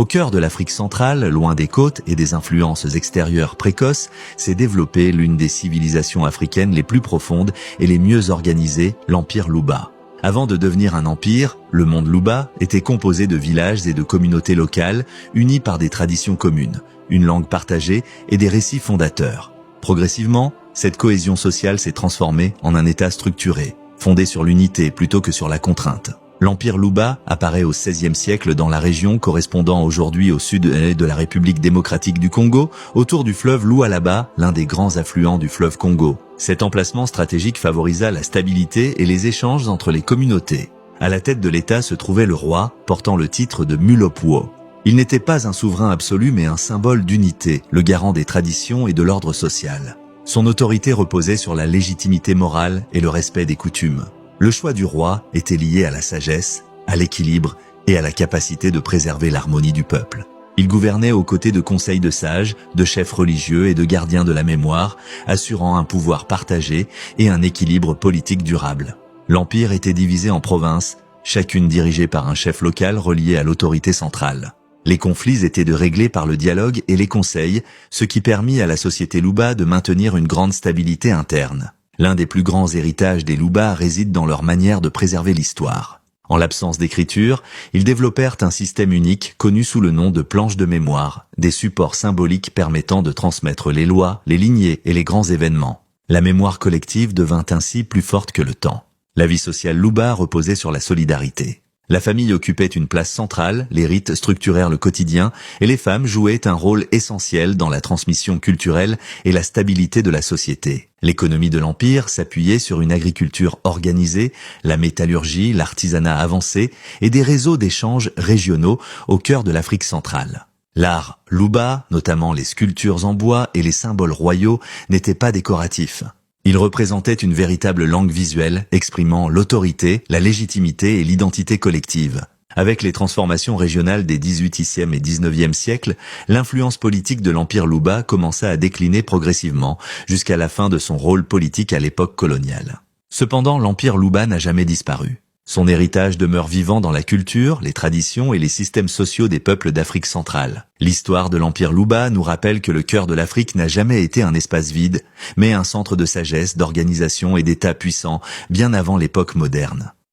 Au cœur de l'Afrique centrale, loin des côtes et des influences extérieures précoces, s'est développée l'une des civilisations africaines les plus profondes et les mieux organisées, l'Empire Luba. Avant de devenir un empire, le monde Luba était composé de villages et de communautés locales, unis par des traditions communes, une langue partagée et des récits fondateurs. Progressivement, cette cohésion sociale s'est transformée en un État structuré, fondé sur l'unité plutôt que sur la contrainte. L'Empire Luba apparaît au XVIe siècle dans la région correspondant aujourd'hui au sud de la République démocratique du Congo, autour du fleuve Lualaba, l'un des grands affluents du fleuve Congo. Cet emplacement stratégique favorisa la stabilité et les échanges entre les communautés. À la tête de l'État se trouvait le roi, portant le titre de Mulopwo. Il n'était pas un souverain absolu mais un symbole d'unité, le garant des traditions et de l'ordre social. Son autorité reposait sur la légitimité morale et le respect des coutumes. Le choix du roi était lié à la sagesse, à l'équilibre et à la capacité de préserver l'harmonie du peuple. Il gouvernait aux côtés de conseils de sages, de chefs religieux et de gardiens de la mémoire, assurant un pouvoir partagé et un équilibre politique durable. L'empire était divisé en provinces, chacune dirigée par un chef local relié à l'autorité centrale. Les conflits étaient réglés par le dialogue et les conseils, ce qui permit à la société Luba de maintenir une grande stabilité interne. L'un des plus grands héritages des Luba réside dans leur manière de préserver l'histoire. En l'absence d'écriture, ils développèrent un système unique connu sous le nom de planches de mémoire, des supports symboliques permettant de transmettre les lois, les lignées et les grands événements. La mémoire collective devint ainsi plus forte que le temps. La vie sociale Luba reposait sur la solidarité. La famille occupait une place centrale, les rites structurèrent le quotidien et les femmes jouaient un rôle essentiel dans la transmission culturelle et la stabilité de la société. L'économie de l'Empire s'appuyait sur une agriculture organisée, la métallurgie, l'artisanat avancé et des réseaux d'échanges régionaux au cœur de l'Afrique centrale. L'art Luba, notamment les sculptures en bois et les symboles royaux, n'était pas décoratif. Il représentait une véritable langue visuelle, exprimant l'autorité, la légitimité et l'identité collective. Avec les transformations régionales des XVIIIe et XIXe siècles, l'influence politique de l'Empire Luba commença à décliner progressivement, jusqu'à la fin de son rôle politique à l'époque coloniale. Cependant, l'Empire Luba n'a jamais disparu. Son héritage demeure vivant dans la culture, les traditions et les systèmes sociaux des peuples d'Afrique centrale. L'histoire de l'Empire Luba nous rappelle que le cœur de l'Afrique n'a jamais été un espace vide, mais un centre de sagesse, d'organisation et d'État puissant, bien avant l'époque moderne.